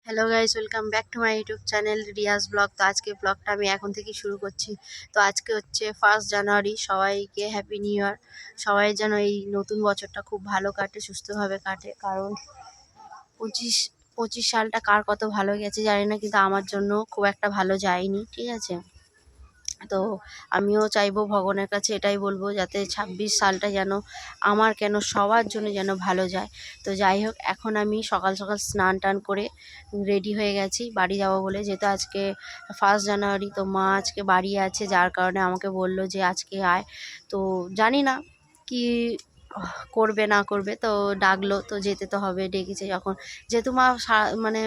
Hello guys, welcome back to my YouTube channel Riyaz vlog. তো আজকে ব্লগটা আমি এখন থেকে শুরু করছি। তো আজকে হচ্ছে 1 জানুয়ারি। সবাইকে হ্যাপি নিউ ইয়ার। সবাই যেন এই নতুন বছরটা খুব ভালো কাটে, সুস্থভাবে কাটে। কারণ পঁচিশ পঁচিশ সালটা কার কত ভালো গেছে জানি না, কিন্তু আমার জন্য খুব একটা ভালো যায়নি, ঠিক আছে। তো আমিও চাইবো, ভগবানের কাছে এটাই বলবো, যাতে 26 সালটা যেন আমার কেন সবার জন্য যেন ভালো যায়। তো যাই হোক, এখন আমি সকাল সকাল স্নান টান করে রেডি হয়ে গেছি বাড়ি যাবো বলে, যেহেতু আজকে 1 জানুয়ারি। তো মা আজকে বাড়ি আছে, যার কারণে আমাকে বললো যে আজকে আয়। তো জানি না কি করবে না করবে, তো ডাকলো তো যেতে তো হবে, ডেকেছে যখন। যেহেতু মা মানে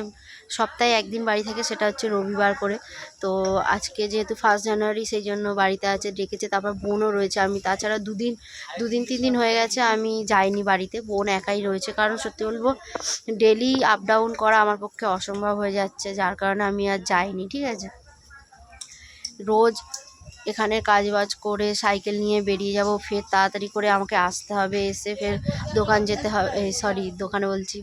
সপ্তাহে একদিন বাড়ি থাকে, সেটা হচ্ছে রবিবার করে। তো আজকে যেহেতু 1 জানুয়ারি, সেই জন্য বাড়িতে আছে, ডেকেছে। তারপর বোনও রয়েছে। আমি তাছাড়া দুদিন 3 দিন হয়ে গেছে আমি যাইনি বাড়িতে, বোন একাই রয়েছে। কারণ সত্যি বলবো, ডেলি আপ ডাউন করা আমার পক্ষে অসম্ভব হয়ে যাচ্ছে, যার কারণে আমি আর যাইনি, ঠিক আছে। রোজ এখানে কাজবাজ করে সাইকেল নিয়ে বেরিয়ে যাব, ফের তাড়াতাড়ি করে আমাকে আসতে হবে, এসে ফের দোকান যেতে হবে। সরি, দোকানে বলছি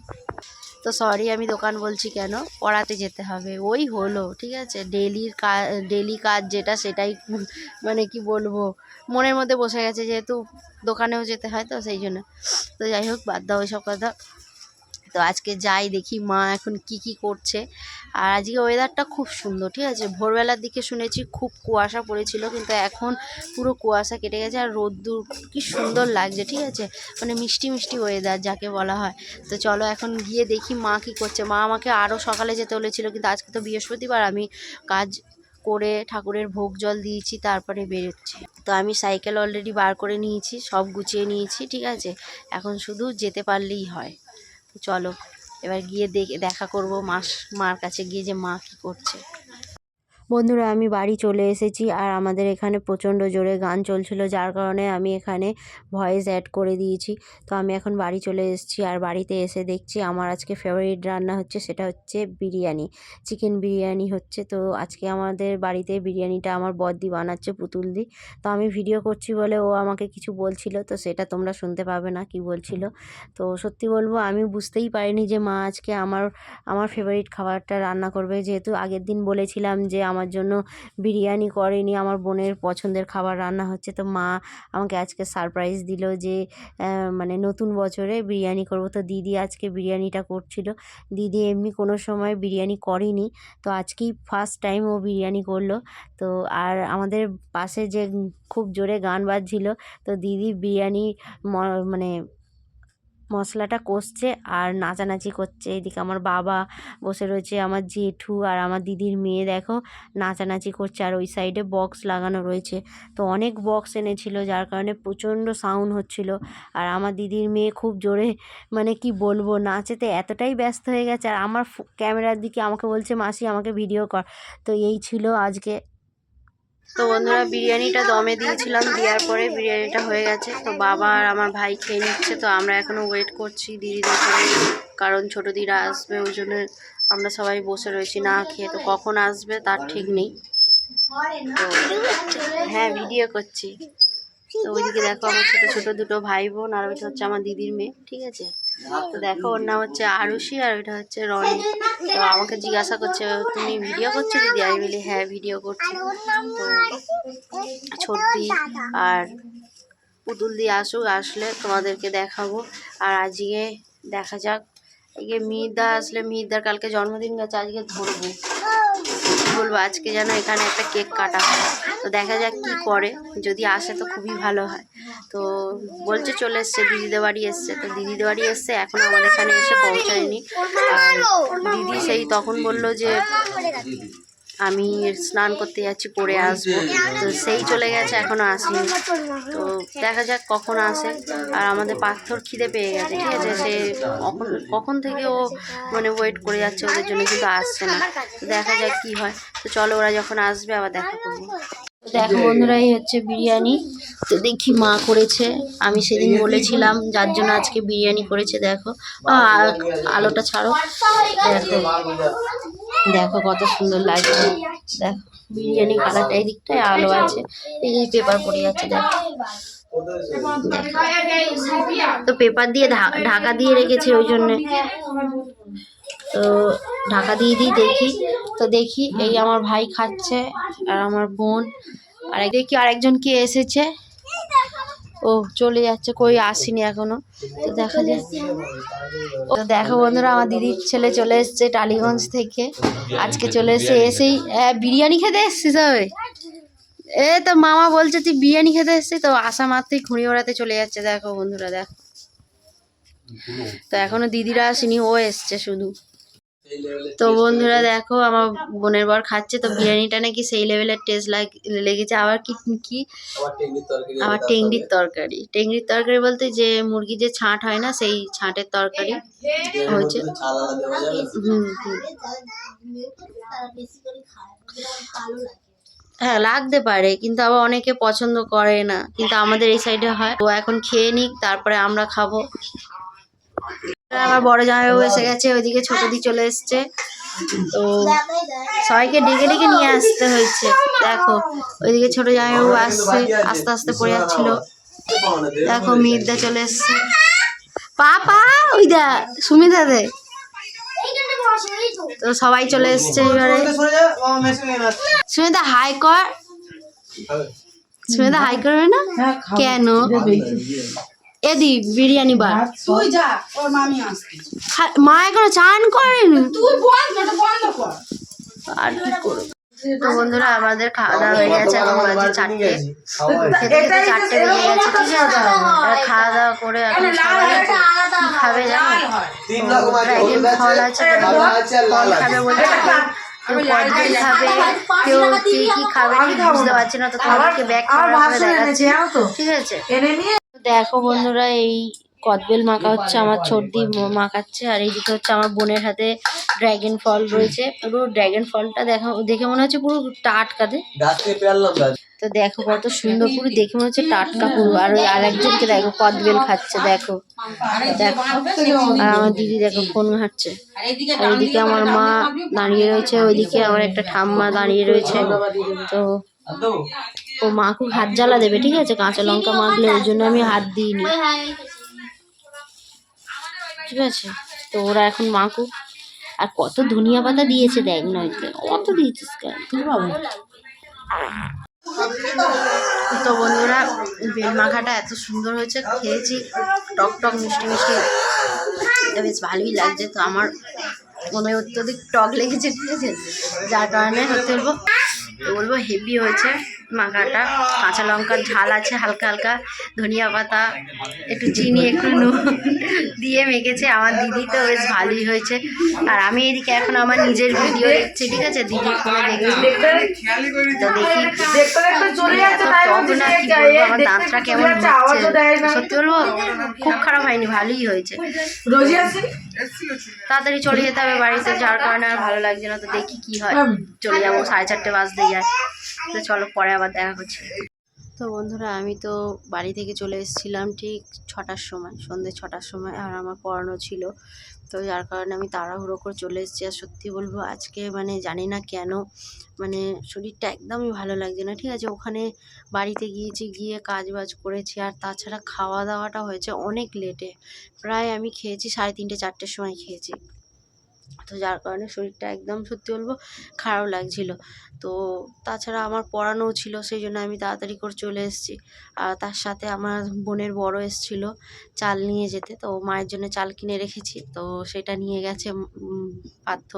তো সরি, আমি দোকান বলছি কেন, পড়াতে যেতে হবে। ওই হলো, ঠিক আছে। ডেলি কাজ যেটা, সেটাই মানে কি বলবো, মনের মধ্যে বসে গেছে, যেহেতু দোকানেও যেতে হয়, তো সেই জন্য। তো যাই হোক, বাদ দাও ওইসব কথা। তো আজকে যাই, দেখি মা এখন কি করছে। আর আজকে ওয়েদারটা খুব সুন্দর, ঠিক আছে। ভোরবেলার দিকে শুনেছি খুব কুয়াশা পড়েছিল, কিন্তু এখন পুরো কুয়াশা কেটে গেছে, আর রোদ্দুর কি সুন্দর লাগছে, ঠিক আছে। মানে মিষ্টি মিষ্টি ওয়েদার যাকে বলা হয়। তো চলো এখন গিয়ে দেখি মা কি করছে। মা আমাকে আরও সকালে যেতে বলেছিল, কিন্তু আজকে তো বৃহস্পতিবার, আমি কাজ করে ঠাকুরের ভোগ জল দিয়েছি, তারপরে বেরোচ্ছি। তো আমি সাইকেল অলরেডি বার করে নিয়েছি, সব গুছিয়ে নিয়েছি, ঠিক আছে। এখন শুধু যেতে পারলেই হয়। তো চলো এবার গিয়ে দেখা করবো মার কাছে গিয়ে, যে মা কী করছে। বন্ধুরা, আমি বাড়ি চলে এসেছি, আর আমাদের এখানে প্রচণ্ড জোরে গান চলছিল, যার কারণে আমি এখানে ভয়েস অ্যাড করে দিয়েছি। তো আমি এখন বাড়ি চলে এসেছি, আর বাড়িতে এসে দেখছি আমার আজকে ফেভারিট রান্না হচ্ছে, সেটা হচ্ছে বিরিয়ানি। চিকেন বিরিয়ানি হচ্ছে। তো আজকে আমাদের বাড়িতে বিরিয়ানিটা আমার বড়দি বানাচ্ছে, পুতুল দি। তো আমি ভিডিও করছি বলে ও আমাকে কিছু বলছিল, তো সেটা তোমরা শুনতে পাবে না কি বলছিল। তো সত্যি বলবো, আমি বুঝতেই পারিনি যে মা আজকে আমার ফেভারিট খাবারটা রান্না করবে। যেহেতু আগের দিন বলেছিলাম যে আমার জন্য বিরিয়ানি করেনি, আমার বোনের পছন্দের খাবার রান্না হচ্ছে। তো মা আমাকে আজকে সারপ্রাইজ দিল যে মানে নতুন বছরে বিরিয়ানি করব। তো দিদি আজকে বিরিয়ানিটা করছিল। দিদি এমনি কোনো সময় বিরিয়ানি করেনি, তো আজকেই ফার্স্ট টাইম ও বিরিয়ানি করলো। তো আর আমাদের পাশে যে খুব জোরে গান বাজছিল, তো দিদি বিরিয়ানি মানে মশলাটা কষছে আর নাচানাচি করছে। এদিকে আমার বাবা বসে রয়েছে, আমার জেঠু আর আমার দিদির মেয়ে দেখো নাচানাচি করছে, আর ওই সাইডে বক্স লাগানো রয়েছে। তো অনেক বক্স এনেছিল, যার কারণে প্রচণ্ড সাউন্ড হচ্ছিল। আর আমার দিদির মেয়ে খুব জোরে, মানে কি বলবো, নাচেতে এতটাই ব্যস্ত হয়ে গেছে, আর আমার ক্যামেরার দিকে আমাকে বলছে, মাসি আমাকে ভিডিও কর। তো এই ছিল আজকে। তো বন্ধুরা, বিরিয়ানিটা দমে দিয়েছিলাম, দেওয়ার পরে বিরিয়ানিটা হয়ে গেছে। তো বাবা আর আমার ভাই খেয়ে নিচ্ছে। তো আমরা এখনও ওয়েট করছি দিদিদের জন্য, কারণ ছোটো দিদিরা আসবে, ওই জন্য আমরা সবাই বসে রয়েছি না খেয়ে। তো কখন আসবে তার ঠিক নেই। তো হ্যাঁ, ভিডিও করছি। তো ওইদিকে দেখো আমার ছোটো ছোটো দুটো ভাই বোন, আর ওইটা হচ্ছে আমার দিদির মেয়ে, ঠিক আছে। তো দেখো, ওর নাম হচ্ছে আরুষি, আর ওইটা হচ্ছে রনি। তো আমাকে জিজ্ঞাসা করছে, তুমি ভিডিও করছো দিদি? আমি বলি হ্যাঁ, ভিডিও করছি। তো ছোটদি আর পুতুল দিয়ে আসলে তোমাদেরকে দেখাবো। আর আজকে দেখা যাক, আজকে মিহিরদা আসলে, মিহিরদার কালকে জন্মদিন গেছে, আজকে ধরবো, বলবো আজকে যেন এখানে একটা কেক কাটা হয়। তো দেখা যাক কি করে, যদি আসে তো খুবই ভালো হয়। তো বলছে চলে এসছে, দিদিদের বাড়ি এসছে। তো দিদিদের বাড়ি এসছে, এখন আমাদের এখানে এসে পৌঁছায়নি। আর দিদি সেই তখন বলল যে আমি স্নান করতে যাচ্ছি, পরে আসবো। তো সেই চলে গেছে, এখনও আসেনি। তো দেখা যাক কখন আসে। আর আমাদের পাথর খিদে পেয়ে গেছে, ঠিক আছে। সে কখন থেকে ও মানে ওয়েট করে যাচ্ছে ওদের জন্য, কিন্তু আসছে না। তো দেখা যাক কি হয়। তো চলো, ওরা যখন আসবে আবার দেখা করবো। দেখো বন্ধুরা, এই হচ্ছে বিরিয়ানি। তো দেখি মা করেছে, আমি সেদিন বলেছিলাম, যার জন্য আজকে বিরিয়ানি করেছে। দেখো আলোটা ছাড়ো, দেখো দেখো কত সুন্দর লাগছে। দেখো বিরিয়ানি কালারটা, এই দিকটায় আলো আছে, এই যে পেপার পড়ে যাচ্ছে, দেখো। তো পেপার দিয়ে ঢাকা দিয়ে রেখেছে, ওই জন্যে। তো ঢাকা দিয়ে দিই দেখি। তো দেখি এই আমার ভাই খাচ্ছে আর আমার বোন, আর দেখি আরেকজন কে এসেছে, ও চলে যাচ্ছে, কই আসেনি এখনো। তো দেখা যায়। তো দেখো বন্ধুরা, আমার দিদির ছেলে চলে এসছে টালিগঞ্জ থেকে, আজকে চলে এসেই বিরিয়ানি খেতে এসছিস হবে। তো মামা বলছে তুই বিরিয়ানি খেতে এসছিস, তো আসা মাত্রই ঘুড়ি ওড়াতে চলে যাচ্ছে। দেখো বন্ধুরা দেখো, তো এখনো দিদিরা আসেনি, ও এসছে শুধু। তো বন্ধুরা দেখো, আমার বোনের বর খাচ্ছে, তো বিরিয়ানিটা নাকি সেই লেভেলের টেস্ট লেগেছে। আবার কি কি আবার টেংরির তরকারি, টেংরির তরকারি বলতে যে মুরগির যে ছাঁট হয় না, সেই ছাঁটের তরকারি হয়েছে। হ্যাঁ লাগতে পারে, কিন্তু আবার অনেকে পছন্দ করে না, কিন্তু আমাদের এই সাইডে হয়। ও এখন খেয়ে নিক, তারপরে আমরা খাবো। আমার বড় জামাইবাবু এসে গেছে, ওইদিকে ছোট দি চলে এসছে, তো সবাইকে ডেকে ডেকে নিয়ে আসতে হয়েছে। দেখো ওইদিকে ছোট জামাইবাবু আসছে, আস্তে আস্তে পড়ে যাচ্ছিল। দেখো মিহিরদা চলে এসছে, পাপা ওই দা সুমিতা দে, তো সবাই চলে এসছে। এবারে সুমিতা হাই কর, সুমিতা হাই করবে না কেন? এদি বিরিয়ানি বার মা এখনো চান করেনি, আর কি করবো। তো বন্ধুরা আমাদের খাওয়া দাওয়া হয়ে গেছে, এখন বাজে 4টে, খেতে খেতে 4টে বেজে গেছে, ঠিক আছে। খাওয়া দাওয়া করে এখন সবাই কি খাবে জানো, ড্রাগন ফল আছে, ফল খাবে বলছে, কেউ কদবেল খাবে, কেউ কি কি খাবে ঠিক বুঝতে পারছি না, তো তোমাদেরকে ব্যাক করে দেখাচ্ছি, ঠিক আছে। দেখো বন্ধুরা, এই কদবেল মাখা হচ্ছে, আমার ছোটদি মাখাচ্ছে, আর এইদিকে হচ্ছে আমার বোনের হাতে ড্রাগন ফল রয়েছে। পুরো ড্রাগন ফলটা দেখে মনে হচ্ছে পুরো টাটকাতে, তো দেখো কত সুন্দর, পুরো দেখে মনে হচ্ছে টাটকা পুরো। আর ওই আরেকজনকে দেখো কদবেল খাচ্ছে, দেখো দেখো। আর আমার দিদি দেখো ফোন ঘাটছে, আর এইদিকে আমার মা দাঁড়িয়ে রয়েছে, ওইদিকে আমার একটা ঠাম্মা দাঁড়িয়ে রয়েছে। তো ও মা খুব হাত জ্বালা দেবে, ঠিক আছে, কাঁচা লঙ্কা মাখলে, ওই জন্য আমি হাত দিইনি, ঠিক আছে। তো ওরা এখন মাখুক। আর কত ধনিয়া পাতা দিয়েছে দেখ, নয়তো অত দিয়েছিস কেন? তো বন্ধুরা, বেল মাখাটা এত সুন্দর হয়েছে, খেয়েছি, টক টক মিষ্টি মিষ্টি, এটা বেশ ভালোই লাগছে। তো আমার মনে হয় অত্যধিক টক লেগেছে, ঠিক আছে, যার কারণে বলবো হেভি হয়েছে মাখাটা। কাঁচা লঙ্কার ঝাল আছে হালকা হালকা, ধনিয়া পাতা, একটু চিনি, একটু নুন দিয়ে মেখেছে আমার দিদি, তো বেশ ভালোই হয়েছে। আর আমি এদিকে এখন আমার নিজের ভিডিও দেখছি, ঠিক আছে, দিদির ফোনে দেখছি। তো দেখি আমার দাঁতটা কেমন হচ্ছে, সত্যি বলবো খুব খারাপ হয়নি, ভালোই হয়েছে। তাড়াতাড়ি চলে যেতে হবে বাড়িতে, যার কারণে আর ভালো লাগছে না। তো দেখি কি হয়, চলে যাবো, 4:30 বাজতে যায়। তো চলো পরে আবার দেখা হচ্ছে। তো বন্ধুরা, আমি তো বাড়ি থেকে চলে এসেছিলাম ঠিক 6টার সময়, সন্ধ্যে 6টার সময়, আর আমার পড়ানো ছিল, তো যার কারণে আমি তাড়াহুড়ো করে চলে এসেছি। আর সত্যি বলবো আজকে মানে জানি না কেন, মানে শরীরটা একদমই ভালো লাগছে না, ঠিক আছে। ওখানে বাড়িতে গিয়েছি, গিয়ে কাজ বাজ করেছি, আর তাছাড়া খাওয়া দাওয়াটা হয়েছে অনেক লেটে, প্রায় আমি খেয়েছি 3:30 4টের সময় খেয়েছি। তো যার কারণে শরীরটা একদম সত্যি বলবো খারাপ লাগছিল। তো তাছাড়া আমার পড়ানোও ছিল, সেই জন্য আমি তাড়াতাড়ি করে চলে এসেছি। আর তার সাথে আমার বোনের বড় এসেছিলো চাল নিয়ে যেতে, তো মায়ের জন্য চাল কিনে রেখেছি, তো সেটা নিয়ে গেছে পার্থ।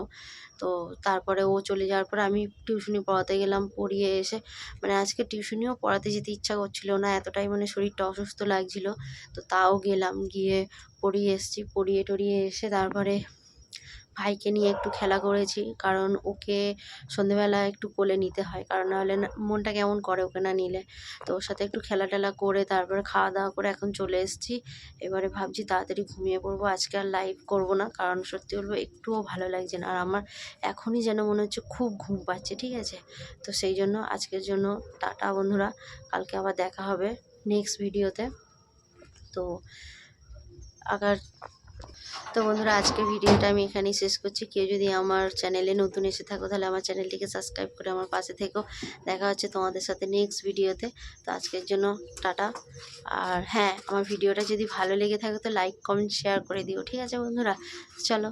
তো তারপরে ও চলে যাওয়ার পরে আমি টিউশনি পড়াতে গেলাম, পড়িয়ে এসে মানে আজকে টিউশনিও পড়াতে যেতে ইচ্ছা করছিল না, এতটাই মানে শরীরটা অসুস্থ লাগছিল। তো তাও গেলাম, গিয়ে পড়িয়ে এসেছি, পড়িয়ে টড়িয়ে এসে তারপরে ভাইকে নিয়ে একটু খেলা করেছি, কারণ ওকে সন্ধেবেলা একটু কোলে নিতে হয়, কারণ নাহলে মনটা কেমন করে ওকে না নিলে। তো ওর সাথে একটু খেলা টেলা করে তারপরে খাওয়া দাওয়া করে এখন চলে এসেছি। এবারে ভাবছি তাড়াতাড়ি ঘুমিয়ে পড়বো, আজকে আর লাইভ করবো না, কারণ সত্যি বলবো একটুও ভালো লাগছে না, আর আমার এখনই যেন মনে হচ্ছে খুব ঘুম পাচ্ছে, ঠিক আছে। তো সেই জন্য আজকের জন্য টাটা বন্ধুরা, কালকে আবার দেখা হবে নেক্সট ভিডিওতে। তো আবার তো বন্ধুরা, আজকের ভিডিওটা আমি এখানেই শেষ করছি। কেউ যদি আমার চ্যানেলে নতুন এসে থাকো, তাহলে আমার চ্যানেলটিকে সাবস্ক্রাইব করে আমার পাশে থেকো। দেখা হচ্ছে তোমাদের সাথে নেক্সট ভিডিওতে। তো আজকের জন্য টাটা। আর হ্যাঁ, আমার ভিডিওটা যদি ভালো লেগে থাকে তো লাইক কমেন্ট শেয়ার করে দিও, ঠিক আছে বন্ধুরা। চলো।